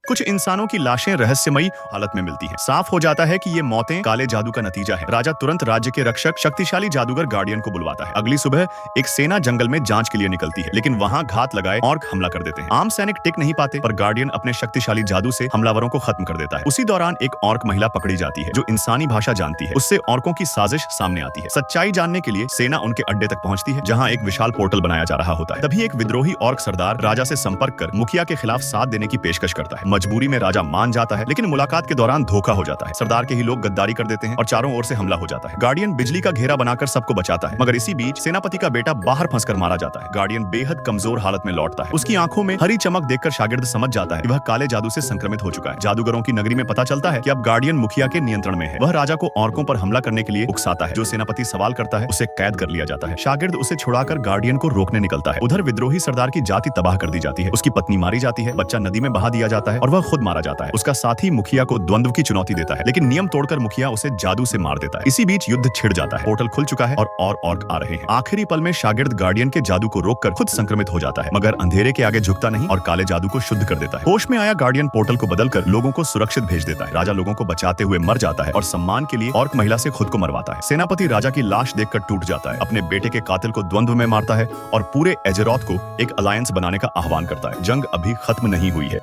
कुछ इंसानों की लाशें रहस्यमयी हालत में मिलती हैं। साफ हो जाता है कि ये मौतें काले जादू का नतीजा है। राजा तुरंत राज्य के रक्षक शक्तिशाली जादूगर गार्डियन को बुलवाता है। अगली सुबह एक सेना जंगल में जांच के लिए निकलती है, लेकिन वहां घात लगाए ऑर्क हमला कर देते हैं। आम सैनिक टिक नहीं पाते, पर गार्डियन अपने शक्तिशाली जादू से हमलावरों को खत्म कर देता है। उसी दौरान एक ऑर्क महिला पकड़ी जाती है जो इंसानी भाषा जानती है। उससे ऑर्कों की साजिश सामने आती है। सच्चाई जानने के लिए सेना उनके अड्डे तक पहुंचती है, जहां एक विशाल पोर्टल बनाया जा रहा होता है। तभी एक विद्रोही ऑर्क सरदार राजा से संपर्क कर मुखिया के खिलाफ साथ देने की पेशकश करता है। मजबूरी में राजा मान जाता है, लेकिन मुलाकात के दौरान धोखा हो जाता है। सरदार के ही लोग गद्दारी कर देते हैं और चारों ओर से हमला हो जाता है। गार्डियन बिजली का घेरा बनाकर सबको बचाता है, मगर इसी बीच सेनापति का बेटा बाहर फंसकर मारा जाता है। गार्डियन बेहद कमजोर हालत में लौटता है। उसकी आंखों में हरी चमक देखकर शागिर्द समझ जाता है कि वह काले जादू से संक्रमित हो चुका है। जादूगरों की नगरी में पता चलता है कि अब गार्डियन मुखिया के नियंत्रण में है। वह राजा को ऑर्कों पर हमला करने के लिए उकसाता है। जो सेनापति सवाल करता है उसे कैद कर लिया जाता है। शागिर्द उसे छुड़ाकर गार्डियन को रोकने निकलता है। उधर विद्रोही सरदार की जाति तबाह कर दी जाती है। उसकी पत्नी मारी जाती है, बच्चा नदी में बहा दिया जाता है और वह खुद मारा जाता है। उसका साथी मुखिया को द्वंद्व की चुनौती देता है, लेकिन नियम तोड़कर मुखिया उसे जादू से मार देता है। इसी बीच युद्ध छिड़ जाता है। पोर्टल खुल चुका है और ऑर्क आ रहे हैं। आखिरी पल में शागिर्द गार्डियन के जादू को रोककर खुद संक्रमित हो जाता है, मगर अंधेरे के आगे झुकता नहीं और काले जादू को शुद्ध कर देता है। होश में आया गार्डियन पोर्टल को बदलकर लोगों को सुरक्षित भेज देता है। राजा लोगों को बचाते हुए मर जाता है और सम्मान के लिए ऑर्क महिला से खुद को मरवाता है। सेनापति राजा की लाश देखकर टूट जाता है, अपने बेटे के कातिल को द्वंद्व में मारता है और पूरे एजेरोथ को एक अलायंस बनाने का आह्वान करता है। जंग अभी खत्म नहीं हुई है।